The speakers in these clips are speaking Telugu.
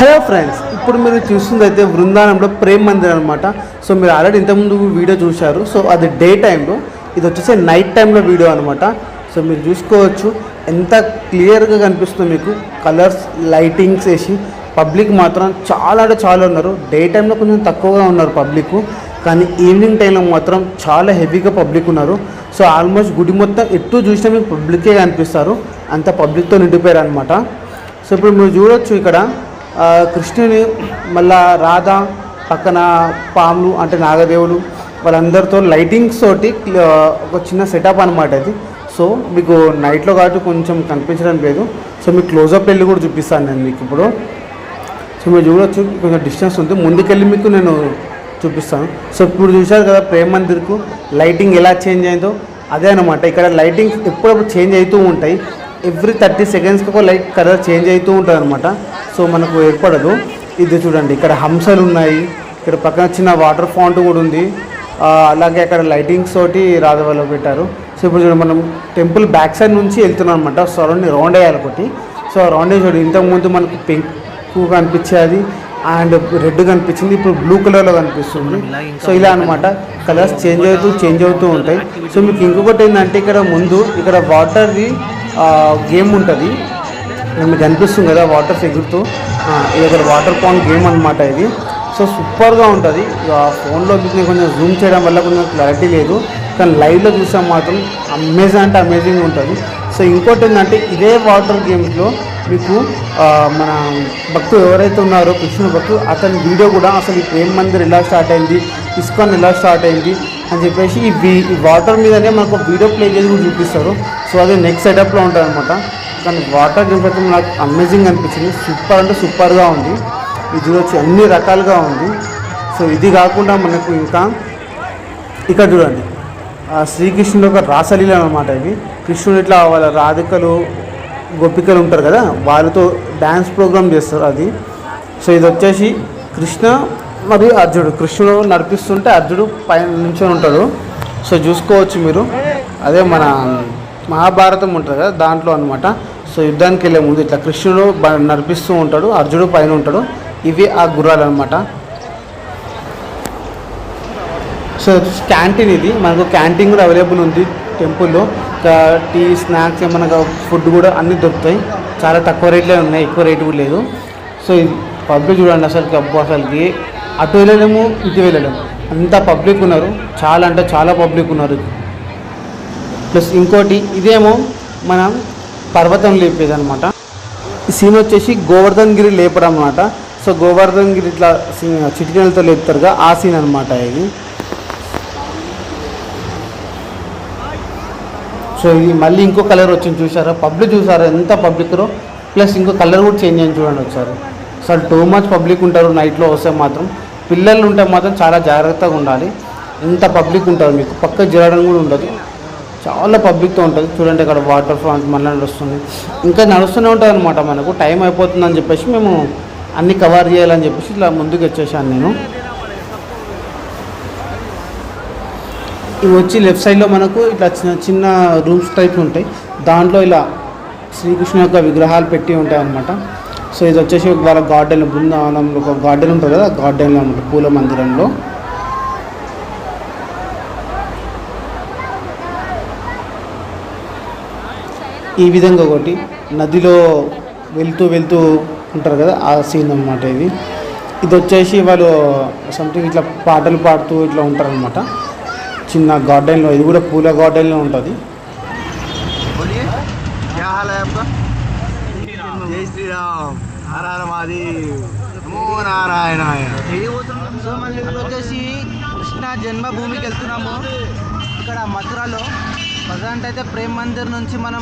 హలో ఫ్రెండ్స్, ఇప్పుడు మీరు చూస్తుంది అయితే బృందావనంలో ప్రేమ్ మందిర్ అనమాట. సో మీరు ఆల్రెడీ ఇంతకుముందు వీడియో చూశారు. సో అది డే టైంలో, ఇది వచ్చేసి నైట్ టైంలో వీడియో అనమాట. సో మీరు చూసుకోవచ్చు ఎంత క్లియర్గా కనిపిస్తుందో మీకు. కలర్స్ లైటింగ్స్ వేసి పబ్లిక్ మాత్రం చాలా అంటే చాలా ఉన్నారు. డే టైంలో కొంచెం తక్కువగా ఉన్నారు పబ్లిక్, కానీ ఈవినింగ్ టైంలో మాత్రం చాలా హెవీగా పబ్లిక్ ఉన్నారు. సో ఆల్మోస్ట్ గుడి మొత్తం ఎటు చూసినా మీకు పబ్లికే కనిపిస్తారు, అంత పబ్లిక్తో నిండిపోయారు అనమాట. సో ఇప్పుడు మీరు చూడొచ్చు ఇక్కడ కృష్ణుని, మళ్ళా రాధ, పక్కన పాములు అంటే నాగదేవులు, వాళ్ళందరితో లైటింగ్స్ తోటి ఒక చిన్న సెటప్ అనమాట ఇది. సో మీకు నైట్లో కాబట్టి కొంచెం కనిపించడం లేదు. సో మీకు క్లోజప్ వెళ్ళి కూడా చూపిస్తాను నేను మీకు ఇప్పుడు. సో మీరు చూడవచ్చు కొంచెం డిస్టెన్స్ ఉంది, ముందుకెళ్ళి మీకు నేను చూపిస్తాను. సో ఇప్పుడు చూశారు కదా ప్రేమ్ మందిర్కు లైటింగ్ ఎలా చేంజ్ అయిందో, అదే అనమాట. ఇక్కడ లైటింగ్స్ ఎప్పుడప్పుడు చేంజ్ అవుతూ ఉంటాయి. ఎవ్రీ 30 సెకండ్స్కి ఒక లైట్ కలర్ చేంజ్ అవుతూ ఉంటుంది అనమాట. సో మనకు ఏర్పడదు. ఇది చూడండి, ఇక్కడ హంసలు ఉన్నాయి, ఇక్కడ పక్కన చిన్న వాటర్ ఫౌంట్ కూడా ఉంది. అలాగే అక్కడ లైటింగ్స్ తోటి రాధవలో పెట్టారు. సో ఇప్పుడు చూడండి, మనం టెంపుల్ బ్యాక్ సైడ్ నుంచి వెళ్తున్నాం అనమాట. సరౌండ్ రౌండ్ వేయాలి ఒకటి. సో రౌండ్ వేసి ఇంతకుముందు మనకు పింక్ కనిపించేది అండ్ రెడ్ కనిపించింది, ఇప్పుడు బ్లూ కలర్లో కనిపిస్తుంది. సో ఇలా అనమాట కలర్స్ చేంజ్ అవుతూ ఉంటాయి. సో మీకు ఇంకొకటి ఏంటంటే ఇక్కడ ముందు ఇక్కడ వాటర్ది గేమ్ ఉంటుంది, మీకు కనిపిస్తుంది కదా వాటర్స్ ఎగురుతూ. ఇది ఒక వాటర్ పాండ్ గేమ్ అనమాట ఇది. సో సూపర్గా ఉంటుంది. ఫోన్లో మీకు కొంచెం జూమ్ చేయడం వల్ల కొంచెం క్లారిటీ లేదు, కానీ లైవ్లో చూసాం మాత్రం అమేజింగ్ అంటే అమేజింగ్ ఉంటుంది. సో ఇంకోటి ఏంటంటే ఇదే వాటర్ గేమ్స్లో మీకు మన భక్తులు ఎవరైతే ఉన్నారో కృష్ణుడు భక్తులు, అతని వీడియో కూడా అసలు ఈ ప్రేమ్ మందిర్ ఎలా స్టార్ట్ అయింది, ఇస్కాన్ ఎలా స్టార్ట్ అయింది అని చెప్పేసి ఈ వాటర్ మీదనే మనకు వీడియో ప్లే చేసి కూడా చూపిస్తారు. సో అది నెక్స్ట్ సెటప్లో ఉంటుంది అనమాట. కానీ వాటర్ గేమ్స్ అయితే నాకు అమేజింగ్ అనిపించింది. సూపర్ అంటే సూపర్గా ఉంది. ఇది వచ్చి అన్ని రకాలుగా ఉంది. సో ఇది కాకుండా మనకు ఇంకా ఇక్కడ చూడండి, శ్రీకృష్ణుడు ఒక రాసలీల అనమాట. ఇవి కృష్ణుడు ఇట్లా వాళ్ళ రాధికలు గోపికలు ఉంటారు కదా, వాళ్ళతో డ్యాన్స్ ప్రోగ్రామ్ చేస్తారు అది. సో ఇది వచ్చేసి కృష్ణ మరియు అర్జునుడు, కృష్ణుడు నడిపిస్తుంటే అర్జునుడు పైన నిల్చొని ఉంటాడు. సో చూసుకోవచ్చు మీరు, అదే మన మహాభారతం ఉంటుంది కదా దాంట్లో అనమాట. సో యుద్ధానికి వెళ్ళే ముందు ఇట్లా కృష్ణుడు నడిపిస్తూ ఉంటాడు, అర్జునుడు పైన ఉంటాడు. ఇవి ఆ గుర్రాలు అనమాట. సో క్యాంటీన్, ఇది మనకు క్యాంటీన్ కూడా అవైలబుల్ ఉంది టెంపుల్లో. టీ, స్నాక్స్, ఏమన్నా ఫుడ్ కూడా అన్నీ దొరుకుతాయి. చాలా తక్కువ రేట్లే ఉన్నాయి, ఎక్కువ రేటు కూడా లేదు. సో ఇది పబ్లిక్ చూడండి, అసలుకి అబ్బు అసలుకి అటు వెళ్ళలేము ఇటు వెళ్ళలేము, అంత పబ్లిక్ ఉన్నారు. చాలా అంటే చాలా పబ్లిక్ ఉన్నారు. ప్లస్ ఇంకోటి ఇదేమో మనం పర్వతం లేపేది అనమాట. ఈ సీన్ వచ్చేసి గోవర్ధన్ గిరి లేపడం అనమాట. సో గోవర్ధన్ గిరి ఇట్లా చిటికెలతో లేపుతారుగా, ఆ సీన్ అనమాట ఇది. సో ఇది మళ్ళీ ఇంకో కలర్ వచ్చింది చూసారా, పబ్లిక్ చూసారా ఎంత పబ్లిక్. ప్లస్ ఇంకో కలర్ కూడా చేంజ్ అయ్యింది చూడండి ఒకసారి. అసలు టూ మచ్ పబ్లిక్ ఉంటారు నైట్లో వస్తే మాత్రం. పిల్లలు ఉంటే మాత్రం చాలా జాగ్రత్తగా ఉండాలి. ఎంత పబ్లిక్ ఉంటారు, మీకు పక్క జరగడం కూడా ఉండదు, చాలా పబ్లిక్తో ఉంటుంది. చూడండి ఇక్కడ వాటర్ ఫ్రంట్ మళ్ళీ నడుస్తుంది, ఇంకా నడుస్తూనే ఉంటుంది అనమాట. మనకు టైం అయిపోతుందని చెప్పేసి మేము అన్నీ కవర్ చేయాలని చెప్పేసి ఇట్లా ముందుకు వచ్చేసాను నేను. ఇవి వచ్చి లెఫ్ట్ సైడ్లో మనకు ఇట్లా చిన్న చిన్న రూమ్స్ టైప్ ఉంటాయి, దాంట్లో ఇలా శ్రీకృష్ణ యొక్క విగ్రహాలు పెట్టి ఉంటాయి అన్నమాట. సో ఇది వచ్చేసి వాళ్ళ గార్డెన్, బృందావనంలో ఒక గార్డెన్ ఉంటుంది కదా, గార్డెన్లో అనమాట, పూల మందిరంలో. ఈ విధంగా ఒకటి నదిలో వెళ్తూ ఉంటారు కదా, ఆ సీన్ అనమాట ఇది. ఇది వచ్చేసి వాళ్ళు సంథింగ్ ఇట్లా పాటలు పాడుతూ ఇట్లా ఉంటారనమాట చిన్న గార్డెన్లో. ఇది కూడా పూల గార్డెన్లో ఉంటుంది. జై శ్రీరామ్, హర హర మహాదేవ్, నమో నారాయణాయ. సో మనం ఇప్పుడు వచ్చేసి కృష్ణ జన్మభూమికి వెళ్తున్నాము. ఇక్కడ మథురలో ప్రజెంట్ అయితే ప్రేమ్ మందిర్ నుంచి మనం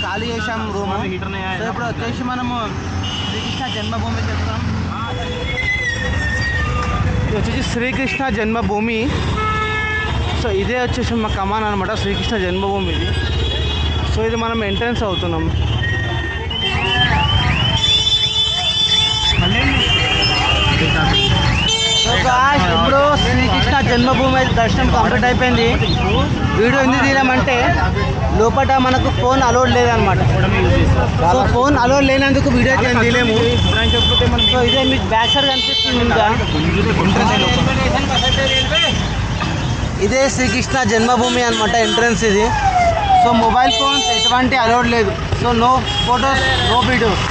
ఖాళీ చేసాం రూమ్. సో ఇప్పుడు వచ్చేసి మనము శ్రీకృష్ణ జన్మభూమికి వెళ్తున్నాం. ఇది వచ్చేసి శ్రీకృష్ణ జన్మభూమి. సో ఇదే వచ్చేసి మా కమాన్ అనమాట, శ్రీకృష్ణ జన్మభూమి ఇది. సో ఇది మనం ఎంట్రన్స్ అవుతున్నాం. ఇప్పుడు శ్రీకృష్ణ జన్మభూమి దర్శనం కంప్లీట్ అయిపోయింది. వీడియో ఎందుకు తీయమంటే లోపల మనకు ఫోన్ అలౌడ్ లేదనమాట. సో ఫోన్ అలౌడ్ లేనందుకు వీడియో తీయలేము. సో ఇదే మీకు బ్యాక్ సైడ్ కనిపిస్తుంది ఇంకా ఇదే శ్రీకృష్ణ జన్మభూమి అనమాట ఎంట్రన్స్ ఇది. సో మొబైల్ ఫోన్స్ ఎటువంటి అలౌడ్ లేదు. So no photos, no videos.